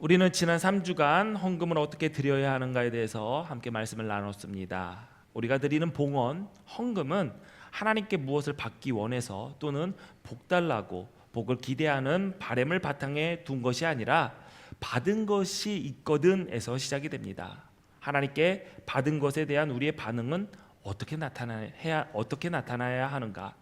우리는 지난 3주간 헌금을 어떻게 드려야 하는가에 대해서 함께 말씀을 나눴습니다. 우리가 드리는 봉헌, 헌금은 하나님께 무엇을 받기 원해서 또는 복 달라고 복을 기대하는 바램을 바탕에 둔 것이 아니라 받은 것이 있거든에서 시작이 됩니다. 하나님께 받은 것에 대한 우리의 반응은 어떻게 나타나야 하는가?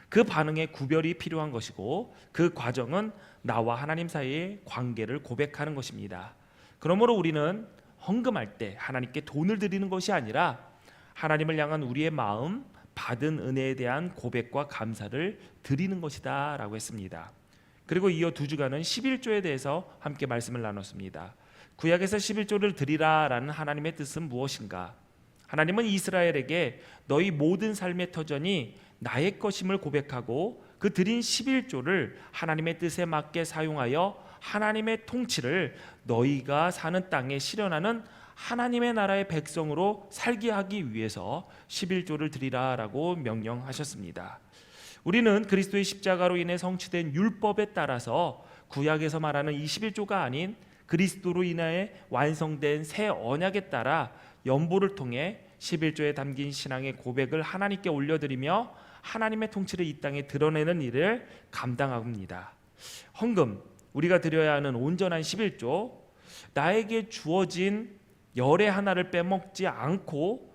그 반응의 구별이 필요한 것이고 그 과정은 나와 하나님 사이의 관계를 고백하는 것입니다. 그러므로 우리는 헌금할 때 하나님께 돈을 드리는 것이 아니라 하나님을 향한 우리의 마음, 받은 은혜에 대한 고백과 감사를 드리는 것이다 라고 했습니다. 그리고 이어 2주간은 11조에 대해서 함께 말씀을 나눴습니다. 구약에서 11조를 드리라 라는 하나님의 뜻은 무엇인가? 하나님은 이스라엘에게 너희 모든 삶의 터전이 나의 것임을 고백하고 그 드린 11조를 하나님의 뜻에 맞게 사용하여 하나님의 통치를 너희가 사는 땅에 실현하는 하나님의 나라의 백성으로 살게 하기 위해서 11조를 드리라라고 명령하셨습니다. 우리는 그리스도의 십자가로 인해 성취된 율법에 따라서 구약에서 말하는 이 11조가 아닌 그리스도로 인해 완성된 새 언약에 따라 연보를 통해 11조에 담긴 신앙의 고백을 하나님께 올려드리며 하나님의 통치를 이 땅에 드러내는 일을 감당합니다. 헌금, 우리가 드려야 하는 온전한 11조, 나에게 주어진 열의 하나를 빼먹지 않고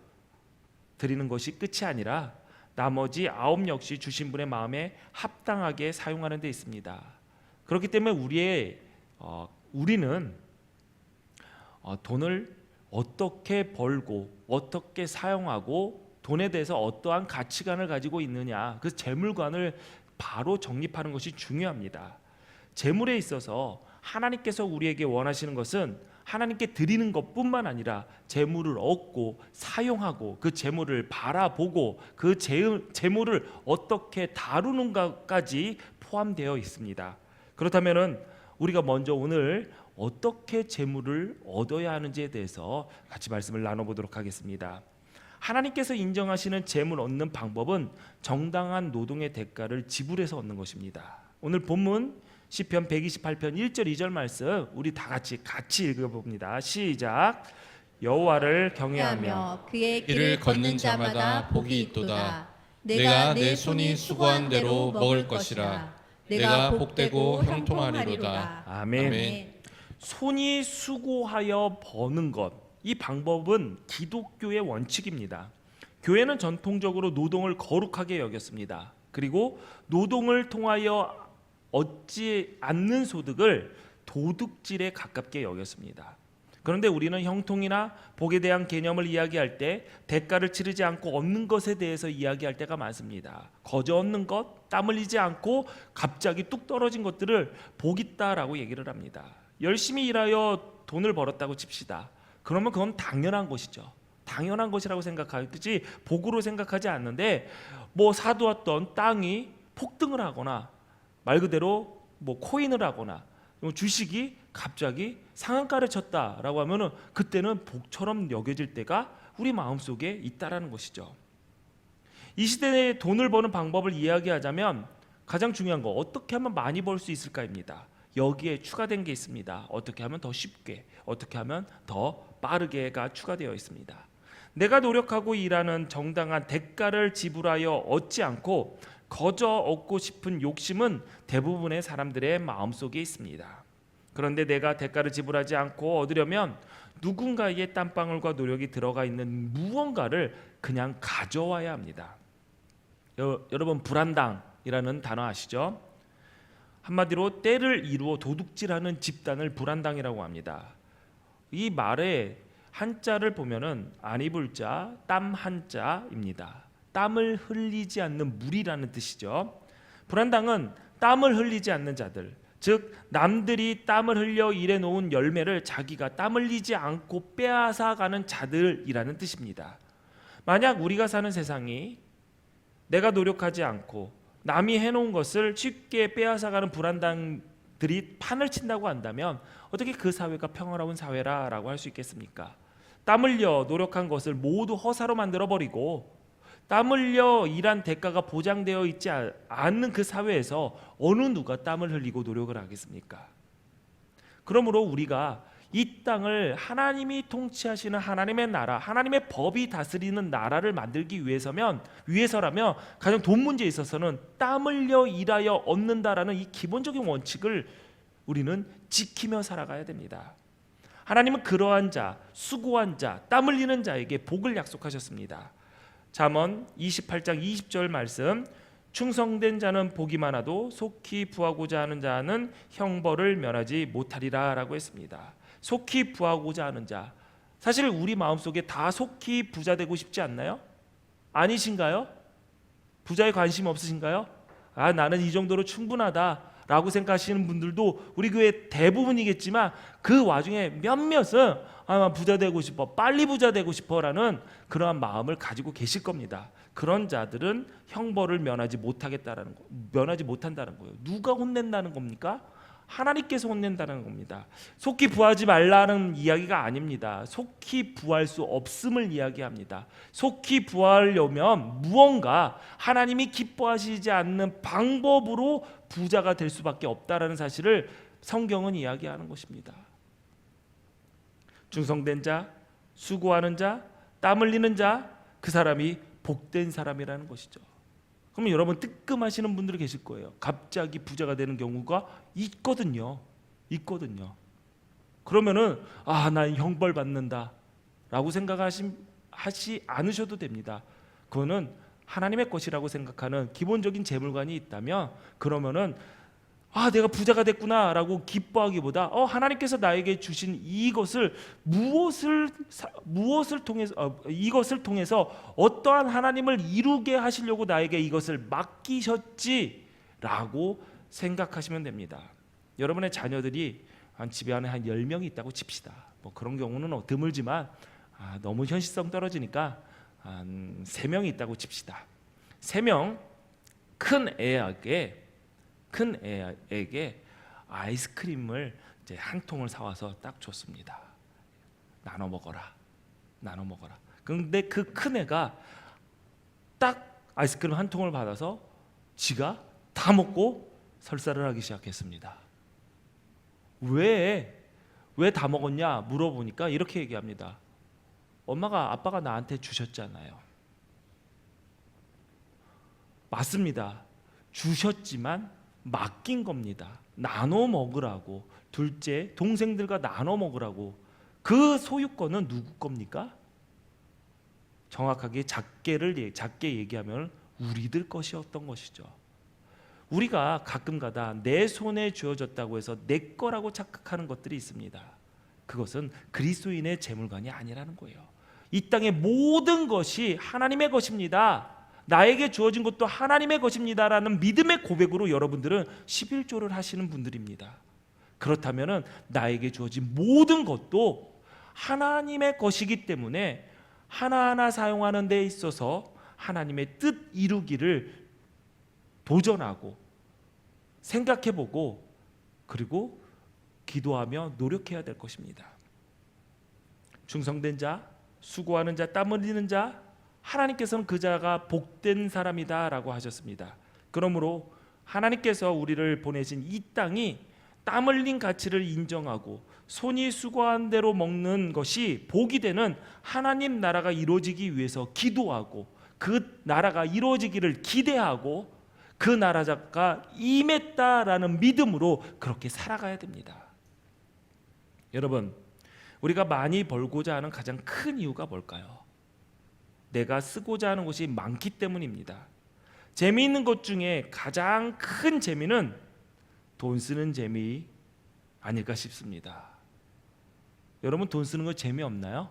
드리는 것이 끝이 아니라 나머지 9 역시 주신 분의 마음에 합당하게 사용하는 데 있습니다. 그렇기 때문에 우리는 돈을 어떻게 벌고 어떻게 사용하고 돈에 대해서 어떠한 가치관을 가지고 있느냐, 그 재물관을 바로 정립하는 것이 중요합니다. 재물에 있어서 하나님께서 우리에게 원하시는 것은 하나님께 드리는 것뿐만 아니라 재물을 얻고 사용하고 그 재물을 바라보고 그 재물을 어떻게 다루는가까지 포함되어 있습니다. 그렇다면 우리가 먼저 오늘 어떻게 재물을 얻어야 하는지에 대해서 같이 말씀을 나눠보도록 하겠습니다. 하나님께서 인정하시는 재물 얻는 방법은 정당한 노동의 대가를 지불해서 얻는 것입니다. 오늘 본문 시편 128편 1절 2절 말씀 우리 다 같이 읽어봅니다. 시작. 여호와를 경외하며 그의 길을 걷는 자마다 복이 있도다. 내가 내 손이 수고한 대로 먹을 것이라. 내가 복되고 형통하리로다. 아멘. 손이 수고하여 버는 것, 이 방법은 기독교의 원칙입니다. 교회는 전통적으로 노동을 거룩하게 여겼습니다. 그리고 노동을 통하여 얻지 않는 소득을 도둑질에 가깝게 여겼습니다. 그런데 우리는 형통이나 복에 대한 개념을 이야기할 때 대가를 치르지 않고 얻는 것에 대해서 이야기할 때가 많습니다. 거저 얻는 것, 땀 흘리지 않고 갑자기 뚝 떨어진 것들을 복 있다라고 얘기를 합니다. 열심히 일하여 돈을 벌었다고 칩시다. 그러면 그건 당연한 것이죠. 당연한 것이라고 생각하지 복으로 생각하지 않는데, 사두었던 땅이 폭등을 하거나 말 그대로 코인을 하거나 주식이 갑자기 상한가를 쳤다라고 하면은 그때는 복처럼 여겨질 때가 우리 마음속에 있다라는 것이죠. 이 시대에 돈을 버는 방법을 이야기하자면 가장 중요한 거, 어떻게 하면 많이 벌 수 있을까입니다. 여기에 추가된 게 있습니다. 어떻게 하면 더 쉽게, 어떻게 하면 더 빠르게가 추가되어 있습니다. 내가 노력하고 일하는 정당한 대가를 지불하여 얻지 않고 거저 얻고 싶은 욕심은 대부분의 사람들의 마음속에 있습니다. 그런데 내가 대가를 지불하지 않고 얻으려면 누군가의 땀방울과 노력이 들어가 있는 무언가를 그냥 가져와야 합니다. 여러분, 불안당이라는 단어 아시죠? 한마디로 때를 이루어 도둑질하는 집단을 불안당이라고 합니다. 이 말의 한자를 보면은 안 입을 자, 땀 한자입니다. 땀을 흘리지 않는 물이라는 뜻이죠. 불안당은 땀을 흘리지 않는 자들, 즉 남들이 땀을 흘려 일해 놓은 열매를 자기가 땀 흘리지 않고 빼앗아가는 자들이라는 뜻입니다. 만약 우리가 사는 세상이 내가 노력하지 않고 남이 해놓은 것을 쉽게 빼앗아가는 불안당들이 판을 친다고 한다면 어떻게 그 사회가 평화로운 사회라고 할 수 있겠습니까? 땀 흘려 노력한 것을 모두 허사로 만들어버리고 땀 흘려 일한 대가가 보장되어 있지 않는 그 사회에서 어느 누가 땀을 흘리고 노력을 하겠습니까? 그러므로 우리가 이 땅을 하나님이 통치하시는 하나님의 나라, 하나님의 법이 다스리는 나라를 만들기 위해서라면 가장 돈 문제에 있어서는 땀 흘려 일하여 얻는다라는 이 기본적인 원칙을 우리는 지키며 살아가야 됩니다. 하나님은 그러한 자, 수고한 자, 땀 흘리는 자에게 복을 약속하셨습니다. 잠언 28장 20절 말씀, 충성된 자는 복이 많아도 속히 부하고자 하는 자는 형벌을 면하지 못하리라 라고 했습니다. 속히 부하고자 하는 자, 사실 우리 마음속에 다 속히 부자 되고 싶지 않나요? 아니신가요? 부자에 관심 없으신가요? 나는 이 정도로 충분하다 라고 생각하시는 분들도 우리 교회 대부분이겠지만 그 와중에 몇몇은 부자 되고 싶어, 빨리 부자 되고 싶어라는 그러한 마음을 가지고 계실 겁니다. 그런 자들은 형벌을 면하지 못한다는 거예요. 누가 혼낸다는 겁니까? 하나님께서 혼낸다는 겁니다. 속히 부하지 말라는 이야기가 아닙니다. 속히 부할 수 없음을 이야기합니다. 속히 부하려면 무언가 하나님이 기뻐하시지 않는 방법으로 부자가 될 수밖에 없다라는 사실을 성경은 이야기하는 것입니다. 충성된 자, 수고하는 자, 땀 흘리는 자, 그 사람이 복된 사람이라는 것이죠. 그러면 여러분 뜨끔하시는 분들이 계실 거예요. 갑자기 부자가 되는 경우가 있거든요. 그러면은 난 형벌 받는다라고 생각하지 않으셔도 됩니다. 그거는 하나님의 것이라고 생각하는 기본적인 재물관이 있다면 그러면은 내가 부자가 됐구나라고 기뻐하기보다 하나님께서 나에게 주신 이것을 이것을 통해서 어떠한 하나님을 이루게 하시려고 나에게 이것을 맡기셨지라고 생각하시면 됩니다. 여러분의 자녀들이 집에 안에 한 10명이 있다고 칩시다. 뭐 그런 경우는 드물지만 너무 현실성 떨어지니까 한 3명이 있다고 칩시다. 3명 큰 애에게 아이스크림을 이제 한 통을 사와서 딱 줬습니다. 나눠 먹어라. 그런데 그 큰 애가 딱 아이스크림 한 통을 받아서 지가 다 먹고 설사를 하기 시작했습니다. 왜 다 먹었냐 물어보니까 이렇게 얘기합니다. 아빠가 나한테 주셨잖아요. 맞습니다. 주셨지만 맡긴 겁니다. 나눠 먹으라고. 둘째, 동생들과 나눠 먹으라고. 그 소유권은 누구 겁니까? 정확하게 작게 얘기하면 우리들 것이었던 것이죠. 우리가 가끔가다 내 손에 주어졌다고 해서 내 거라고 착각하는 것들이 있습니다. 그것은 그리스도인의 재물관이 아니라는 거예요. 이 땅의 모든 것이 하나님의 것입니다. 나에게 주어진 것도 하나님의 것입니다라는 믿음의 고백으로 여러분들은 11조를 하시는 분들입니다. 그렇다면 나에게 주어진 모든 것도 하나님의 것이기 때문에 하나하나 사용하는 데 있어서 하나님의 뜻 이루기를 도전하고 생각해보고 그리고 기도하며 노력해야 될 것입니다. 충성된 자, 수고하는 자, 땀 흘리는 자, 하나님께서는 그 자가 복된 사람이다 라고 하셨습니다. 그러므로 하나님께서 우리를 보내신 이 땅이 땀 흘린 가치를 인정하고 손이 수고한 대로 먹는 것이 복이 되는 하나님 나라가 이루어지기 위해서 기도하고 그 나라가 이루어지기를 기대하고 그 나라가 임했다라는 믿음으로 그렇게 살아가야 됩니다. 여러분, 우리가 많이 벌고자 하는 가장 큰 이유가 뭘까요? 내가 쓰고자 하는 것이 많기 때문입니다. 재미있는 것 중에 가장 큰 재미는 돈 쓰는 재미 아닐까 싶습니다. 여러분 돈 쓰는 거 재미없나요?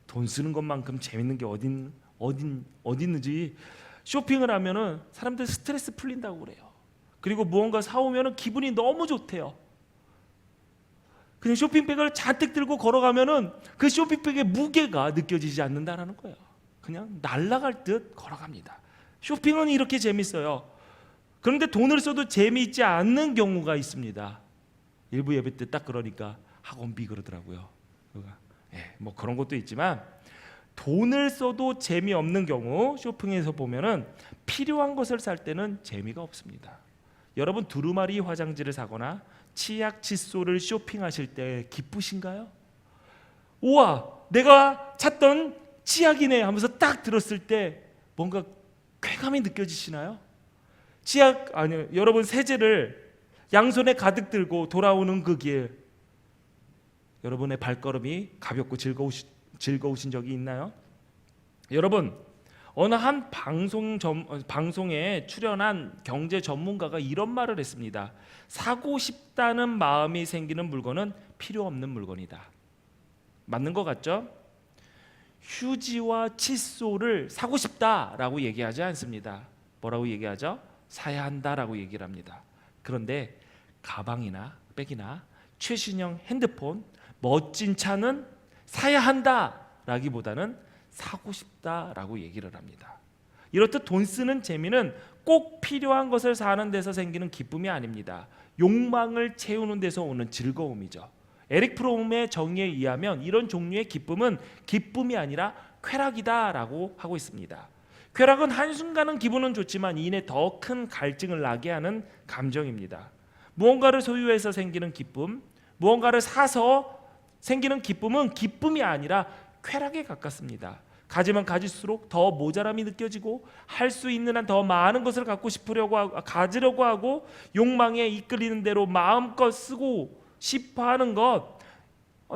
돈 쓰는 것만큼 재밌는 게 어디 있는지. 쇼핑을 하면은 사람들 스트레스 풀린다고 그래요. 그리고 무언가 사오면은 기분이 너무 좋대요. 그냥 쇼핑백을 잔뜩 들고 걸어가면은 그 쇼핑백의 무게가 느껴지지 않는다라는 거예요. 그냥 날아갈 듯 걸어갑니다. 쇼핑은 이렇게 재밌어요. 그런데 돈을 써도 재미있지 않는 경우가 있습니다. 일부 예배 때 딱 그러니까 학원비 그러더라고요. 뭐 그런 것도 있지만 돈을 써도 재미없는 경우 쇼핑에서 보면은 필요한 것을 살 때는 재미가 없습니다. 여러분 두루마리 화장지를 사거나 치약 칫솔을 쇼핑하실 때 기쁘신가요? 우와, 내가 찾던 치약이네 하면서 딱 들었을 때 뭔가 쾌감이 느껴지시나요? 여러분 세제를 양손에 가득 들고 돌아오는 그 길, 여러분의 발걸음이 가볍고 즐거우신 적이 있나요? 여러분, 어느 한 방송에 출연한 경제 전문가가 이런 말을 했습니다. 사고 싶다는 마음이 생기는 물건은 필요 없는 물건이다. 맞는 것 같죠? 휴지와 칫솔을 사고 싶다라고 얘기하지 않습니다. 뭐라고 얘기하죠? 사야 한다라고 얘기를 합니다. 그런데 가방이나 백이나 최신형 핸드폰, 멋진 차는 사야 한다라기보다는 사고 싶다라고 얘기를 합니다. 이렇듯 돈 쓰는 재미는 꼭 필요한 것을 사는 데서 생기는 기쁨이 아닙니다. 욕망을 채우는 데서 오는 즐거움이죠. 에릭 프롬의 정의에 의하면 이런 종류의 기쁨은 기쁨이 아니라 쾌락이다라고 하고 있습니다. 쾌락은 한순간은 기분은 좋지만 이내 더 큰 갈증을 나게 하는 감정입니다. 무언가를 소유해서 생기는 기쁨, 무언가를 사서 생기는 기쁨은 기쁨이 아니라 쾌락에 가깝습니다. 가지면 가질수록 더 모자람이 느껴지고 할 수 있는 한 더 많은 것을 가지려고 하고 욕망에 이끌리는 대로 마음껏 쓰고 싶어하는 것,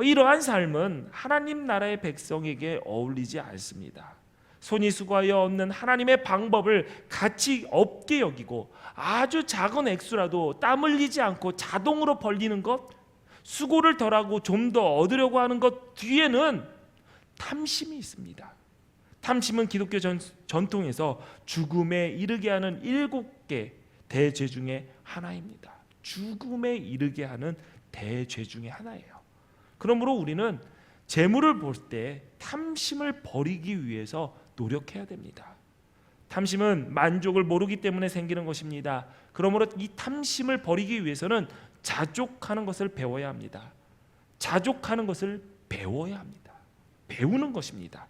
이러한 삶은 하나님 나라의 백성에게 어울리지 않습니다. 손이 수고하여 얻는 하나님의 방법을 가치 없게 여기고 아주 작은 액수라도 땀 흘리지 않고 자동으로 벌리는 것, 수고를 덜하고 좀 더 얻으려고 하는 것 뒤에는 탐심이 있습니다. 탐심은 기독교 전통에서 죽음에 이르게 하는 7개 대죄 중에 하나입니다. 죽음에 이르게 하는 대죄 중에 하나예요. 그러므로 우리는 재물을 볼 때 탐심을 버리기 위해서 노력해야 됩니다. 탐심은 만족을 모르기 때문에 생기는 것입니다. 그러므로 이 탐심을 버리기 위해서는 자족하는 것을 배워야 합니다. 자족하는 것을 배워야 합니다. 배우는 것입니다.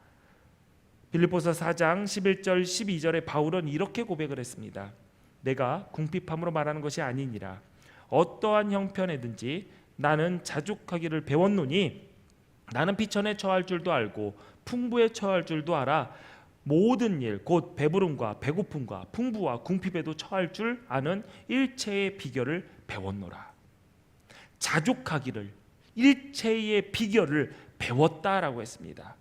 빌립보서 4장 11절 12절에 바울은 이렇게 고백을 했습니다. 내가 궁핍함으로 말하는 것이 아니니라. 어떠한 형편에든지 나는 자족하기를 배웠노니 나는 비천에 처할 줄도 알고 풍부에 처할 줄도 알아. 모든 일 곧 배부름과 배고픔과 풍부와 궁핍에도 처할 줄 아는 일체의 비결을 배웠노라. 자족하기를, 일체의 비결을 배웠다라고 했습니다.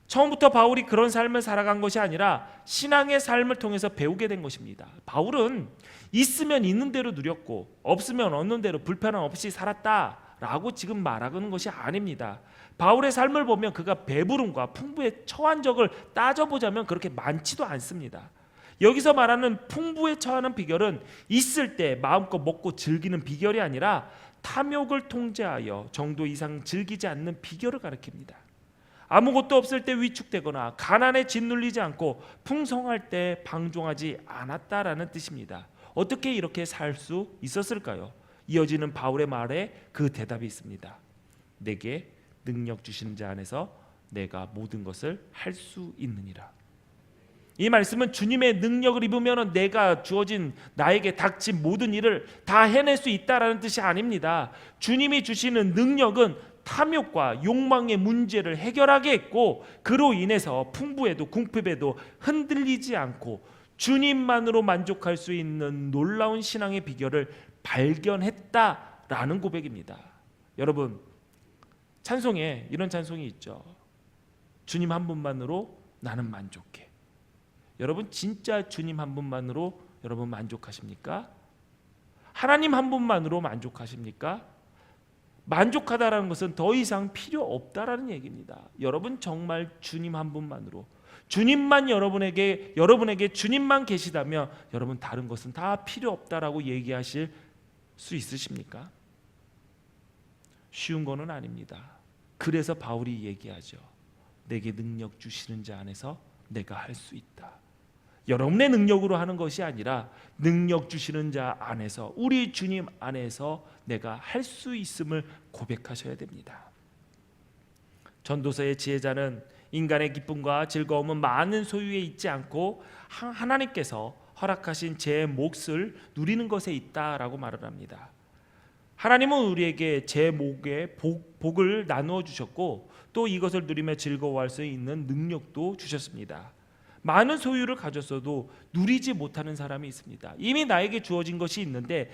처음부터 바울이 그런 삶을 살아간 것이 아니라 신앙의 삶을 통해서 배우게 된 것입니다. 바울은 있으면 있는 대로 누렸고 없으면 없는 대로 불편함 없이 살았다라고 지금 말하는 것이 아닙니다. 바울의 삶을 보면 그가 배부름과 풍부에 처한 적을 따져보자면 그렇게 많지도 않습니다. 여기서 말하는 풍부에 처하는 비결은 있을 때 마음껏 먹고 즐기는 비결이 아니라 탐욕을 통제하여 정도 이상 즐기지 않는 비결을 가리킵니다. 아무것도 없을 때 위축되거나 가난에 짓눌리지 않고 풍성할 때 방종하지 않았다라는 뜻입니다. 어떻게 이렇게 살 수 있었을까요? 이어지는 바울의 말에 그 대답이 있습니다. 내게 능력 주시는 자 안에서 내가 모든 것을 할 수 있느니라. 이 말씀은 주님의 능력을 입으면 내가 주어진 나에게 닥친 모든 일을 다 해낼 수 있다라는 뜻이 아닙니다. 주님이 주시는 능력은 탐욕과 욕망의 문제를 해결하게 했고 그로 인해서 풍부에도 궁핍에도 흔들리지 않고 주님만으로 만족할 수 있는 놀라운 신앙의 비결을 발견했다라는 고백입니다. 여러분, 찬송에 이런 찬송이 있죠. 주님 한 분만으로 나는 만족해. 여러분 진짜 주님 한 분만으로 여러분 만족하십니까? 하나님 한 분만으로 만족하십니까? 만족하다라는 것은 더 이상 필요 없다라는 얘기입니다. 여러분 정말 주님 한 분만으로 주님만 여러분에게 주님만 계시다면 여러분 다른 것은 다 필요 없다라고 얘기하실 수 있으십니까? 쉬운 거는 아닙니다. 그래서 바울이 얘기하죠. 내게 능력 주시는 자 안에서 내가 할 수 있다. 여러분의 능력으로 하는 것이 아니라 능력 주시는 자 안에서 우리 주님 안에서 내가 할 수 있음을 고백하셔야 됩니다. 전도서의 지혜자는 인간의 기쁨과 즐거움은 많은 소유에 있지 않고 하나님께서 허락하신 제 몫을 누리는 것에 있다라고 말을 합니다. 하나님은 우리에게 제 몫의 복을 나누어 주셨고 또 이것을 누리며 즐거워할 수 있는 능력도 주셨습니다. 많은 소유를 가졌어도 누리지 못하는 사람이 있습니다. 이미 나에게 주어진 것이 있는데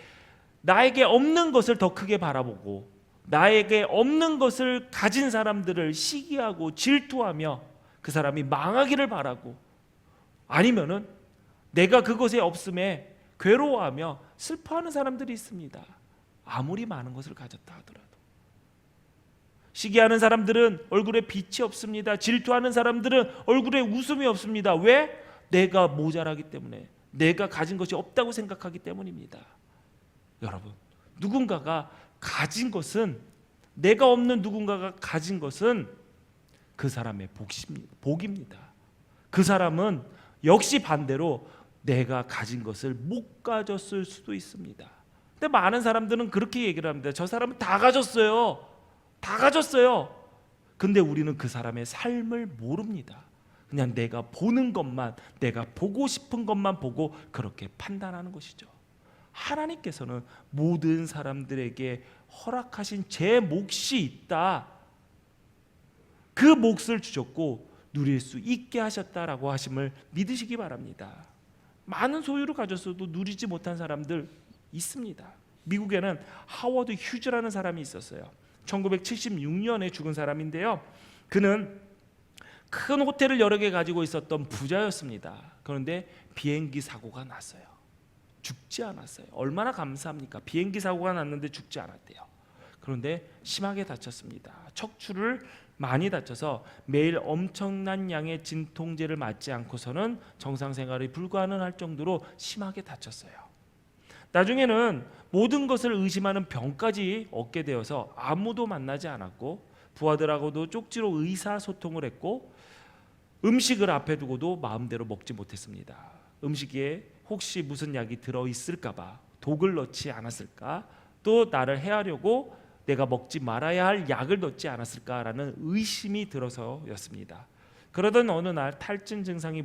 나에게 없는 것을 더 크게 바라보고 나에게 없는 것을 가진 사람들을 시기하고 질투하며 그 사람이 망하기를 바라고 아니면은 내가 그것에 없음에 괴로워하며 슬퍼하는 사람들이 있습니다. 아무리 많은 것을 가졌다 하더라도 시기하는 사람들은 얼굴에 빛이 없습니다. 질투하는 사람들은 얼굴에 웃음이 없습니다. 왜? 내가 모자라기 때문에, 내가 가진 것이 없다고 생각하기 때문입니다. 여러분, 누군가가 가진 것은, 내가 없는 누군가가 가진 것은 그 사람의 복입니다. 그 사람은 역시 반대로 내가 가진 것을 못 가졌을 수도 있습니다. 근데 많은 사람들은 그렇게 얘기를 합니다. 저 사람은 다 가졌어요. 다 가졌어요. 근데 우리는 그 사람의 삶을 모릅니다. 그냥 내가 보는 것만, 내가 보고 싶은 것만 보고 그렇게 판단하는 것이죠. 하나님께서는 모든 사람들에게 허락하신 제 몫이 있다. 그 몫을 주셨고 누릴 수 있게 하셨다라고 하심을 믿으시기 바랍니다. 많은 소유를 가졌어도 누리지 못한 사람들 있습니다. 미국에는 하워드 휴즈라는 사람이 있었어요. 1976년에 죽은 사람인데요. 그는 큰 호텔을 여러 개 가지고 있었던 부자였습니다. 그런데 비행기 사고가 났어요. 죽지 않았어요. 얼마나 감사합니까? 비행기 사고가 났는데 죽지 않았대요. 그런데 심하게 다쳤습니다. 척추를 많이 다쳐서 매일 엄청난 양의 진통제를 맞지 않고서는 정상 생활이 불가능할 정도로 심하게 다쳤어요. 나중에는 모든 것을 의심하는 병까지 얻게 되어서 아무도 만나지 않았고 부하들하고도 쪽지로 의사소통을 했고 음식을 앞에 두고도 마음대로 먹지 못했습니다. 음식에 혹시 무슨 약이 들어있을까 봐 독을 넣지 않았을까, 또 나를 해하려고 내가 먹지 말아야 할 약을 넣지 않았을까라는 의심이 들어서였습니다. 그러던 어느 날 탈진 증상이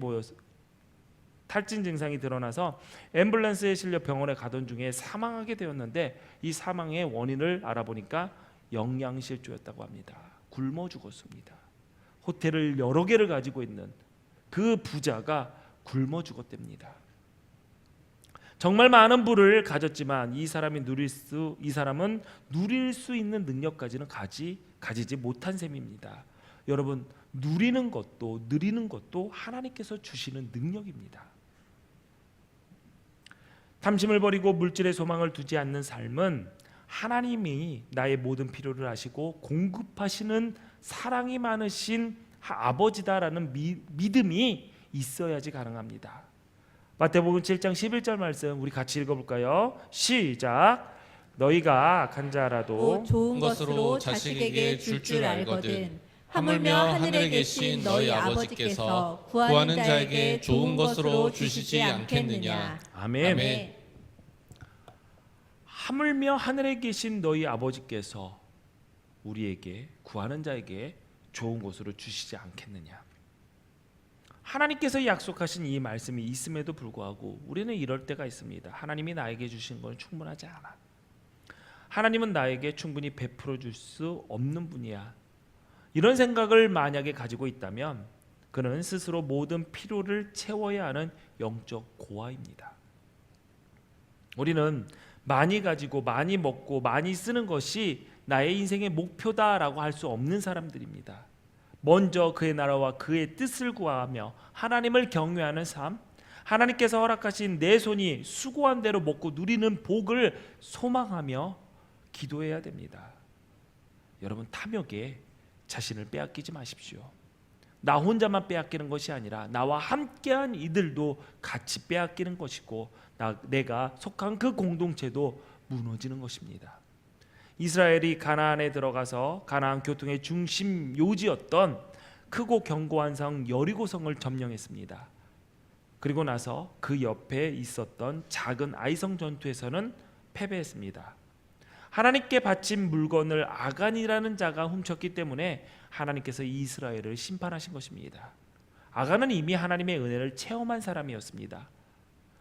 드러나서 앰뷸런스에 실려 병원에 가던 중에 사망하게 되었는데 이 사망의 원인을 알아보니까 영양실조였다고 합니다. 굶어 죽었습니다. 호텔을 여러 개를 가지고 있는 그 부자가 굶어 죽었답니다. 정말 많은 부를 가졌지만 이 사람은 누릴 수 있는 능력까지는 가지지 못한 셈입니다. 여러분, 누리는 것도 하나님께서 주시는 능력입니다. 탐심을 버리고 물질의 소망을 두지 않는 삶은 하나님이 나의 모든 필요를 아시고 공급하시는 사랑이 많으신 아버지다라는 믿음이 있어야지 가능합니다. 마태복음 7장 11절 말씀 우리 같이 읽어볼까요? 시작. 너희가 간자라도 좋은 것으로 자식에게 줄 줄 알거든 하물며 하늘에 계신 너희 아버지께서 구하는 자에게 좋은 것으로 주시지 않겠느냐. 아멘. 하물며 하늘에 계신 너희 아버지께서 우리에게 구하는 자에게 좋은 것으로 주시지 않겠느냐. 하나님께서 약속하신 이 말씀이 있음에도 불구하고 우리는 이럴 때가 있습니다. 하나님이 나에게 주신 건 충분하지 않아. 하나님은 나에게 충분히 베풀어 줄 수 없는 분이야. 이런 생각을 만약에 가지고 있다면 그는 스스로 모든 필요를 채워야 하는 영적 고아입니다. 우리는 많이 가지고 많이 먹고 많이 쓰는 것이 나의 인생의 목표다라고 할 수 없는 사람들입니다. 먼저 그의 나라와 그의 뜻을 구하며 하나님을 경외하는 삶, 하나님께서 허락하신 내 손이 수고한 대로 먹고 누리는 복을 소망하며 기도해야 됩니다. 여러분, 탐욕에 자신을 빼앗기지 마십시오. 나 혼자만 빼앗기는 것이 아니라 나와 함께한 이들도 같이 빼앗기는 것이고 내가 속한 그 공동체도 무너지는 것입니다. 이스라엘이 가나안에 들어가서 가나안 교통의 중심 요지였던 크고 견고한 성 여리고성을 점령했습니다. 그리고 나서 그 옆에 있었던 작은 아이성 전투에서는 패배했습니다. 하나님께 바친 물건을 아간이라는 자가 훔쳤기 때문에 하나님께서 이스라엘을 심판하신 것입니다. 아간은 이미 하나님의 은혜를 체험한 사람이었습니다.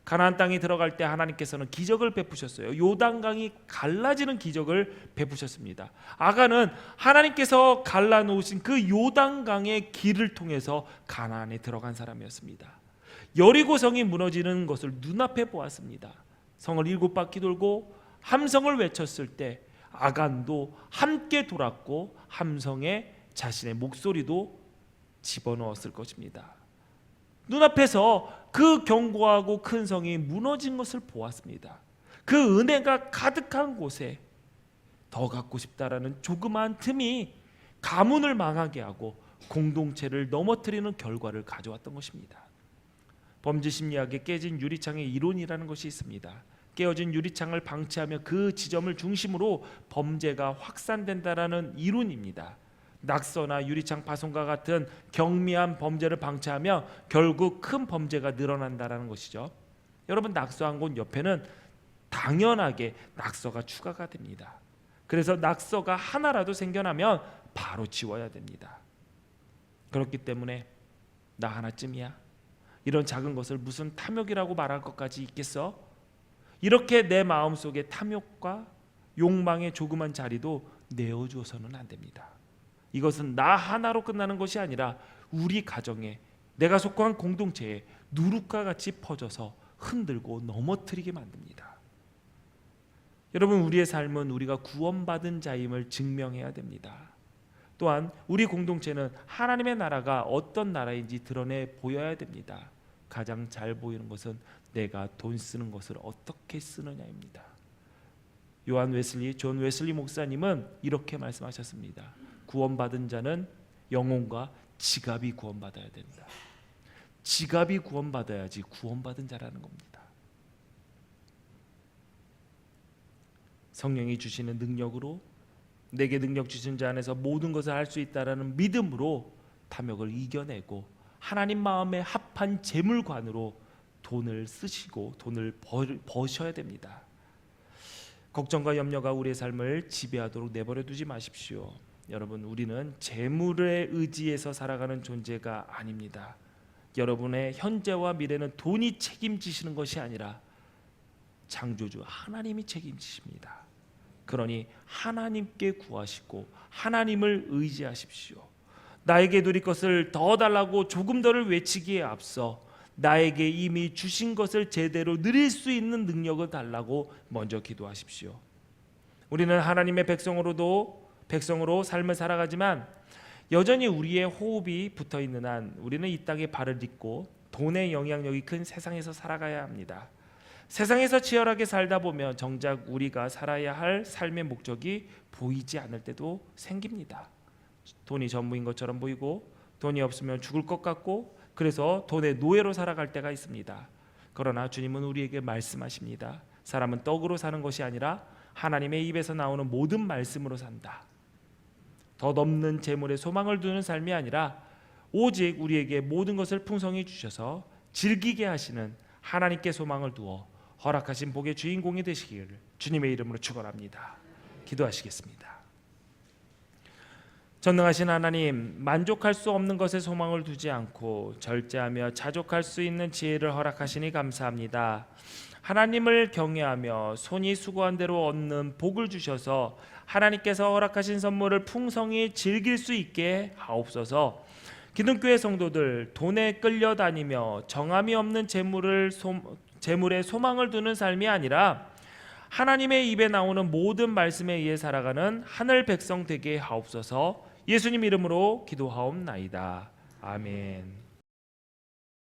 가나안 땅에 들어갈 때 하나님께서는 기적을 베푸셨어요. 요단강이 갈라지는 기적을 베푸셨습니다. 아간은 하나님께서 갈라놓으신 그 요단강의 길을 통해서 가나안에 들어간 사람이었습니다. 여리고성이 무너지는 것을 눈앞에 보았습니다. 성을 7바퀴 돌고 함성을 외쳤을 때 아간도 함께 돌았고 함성에 자신의 목소리도 집어넣었을 것입니다. 눈앞에서 그 견고하고 큰 성이 무너진 것을 보았습니다. 그 은혜가 가득한 곳에 더 갖고 싶다라는 조그마한 틈이 가문을 망하게 하고 공동체를 넘어뜨리는 결과를 가져왔던 것입니다. 범죄 심리학에 깨진 유리창의 이론이라는 것이 있습니다. 깨어진 유리창을 방치하며 그 지점을 중심으로 범죄가 확산된다라는 이론입니다. 낙서나 유리창 파손과 같은 경미한 범죄를 방치하며 결국 큰 범죄가 늘어난다라는 것이죠. 여러분, 낙서한 곳 옆에는 당연하게 낙서가 추가가 됩니다. 그래서 낙서가 하나라도 생겨나면 바로 지워야 됩니다. 그렇기 때문에 나 하나쯤이야, 이런 작은 것을 무슨 탐욕이라고 말할 것까지 있겠어? 이렇게 내 마음속에 탐욕과 욕망의 조그만 자리도 내어주어서는 안 됩니다. 이것은 나 하나로 끝나는 것이 아니라 우리 가정에, 내가 속한 공동체에 누룩과 같이 퍼져서 흔들고 넘어뜨리게 만듭니다. 여러분, 우리의 삶은 우리가 구원받은 자임을 증명해야 됩니다. 또한 우리 공동체는 하나님의 나라가 어떤 나라인지 드러내 보여야 됩니다. 가장 잘 보이는 것은 내가 돈 쓰는 것을 어떻게 쓰느냐입니다. 존 웨슬리 목사님은 이렇게 말씀하셨습니다. 구원받은 자는 영혼과 지갑이 구원받아야 된다. 지갑이 구원받아야지 구원받은 자라는 겁니다. 성령이 주시는 능력으로, 내게 능력 주신 자 안에서 모든 것을 할 수 있다라는 믿음으로 탐욕을 이겨내고 하나님 마음에 합한 재물관으로 돈을 쓰시고 돈을 버셔야 됩니다. 걱정과 염려가 우리의 삶을 지배하도록 내버려 두지 마십시오. 여러분, 우리는 재물에 의지해서 살아가는 존재가 아닙니다. 여러분의 현재와 미래는 돈이 책임지시는 것이 아니라 창조주 하나님이 책임지십니다. 그러니 하나님께 구하시고 하나님을 의지하십시오. 나에게 누릴 것을 더 달라고 조금 더를 외치기에 앞서 나에게 이미 주신 것을 제대로 누릴 수 있는 능력을 달라고 먼저 기도하십시오. 우리는 하나님의 백성으로 삶을 살아가지만 여전히 우리의 호흡이 붙어있는 한 우리는 이 땅에 발을 딛고 돈의 영향력이 큰 세상에서 살아가야 합니다. 세상에서 치열하게 살다 보면 정작 우리가 살아야 할 삶의 목적이 보이지 않을 때도 생깁니다. 돈이 전부인 것처럼 보이고 돈이 없으면 죽을 것 같고 그래서 돈의 노예로 살아갈 때가 있습니다. 그러나 주님은 우리에게 말씀하십니다. 사람은 떡으로 사는 것이 아니라 하나님의 입에서 나오는 모든 말씀으로 산다. 더 넘는 재물에 소망을 두는 삶이 아니라 오직 우리에게 모든 것을 풍성히 주셔서 즐기게 하시는 하나님께 소망을 두어 허락하신 복의 주인공이 되시기를 주님의 이름으로 축원합니다. 기도하시겠습니다. 전능하신 하나님, 만족할 수 없는 것에 소망을 두지 않고 절제하며 자족할 수 있는 지혜를 허락하시니 감사합니다. 하나님을 경외하며 손이 수고한 대로 얻는 복을 주셔서 하나님께서 허락하신 선물을 풍성히 즐길 수 있게 하옵소서. 기독교의 성도들, 돈에 끌려다니며 정함이 없는 재물에 소망을 두는 삶이 아니라 하나님의 입에 나오는 모든 말씀에 의해 살아가는 하늘 백성 되게 하옵소서. 예수님 이름으로 기도하옵나이다. 아멘.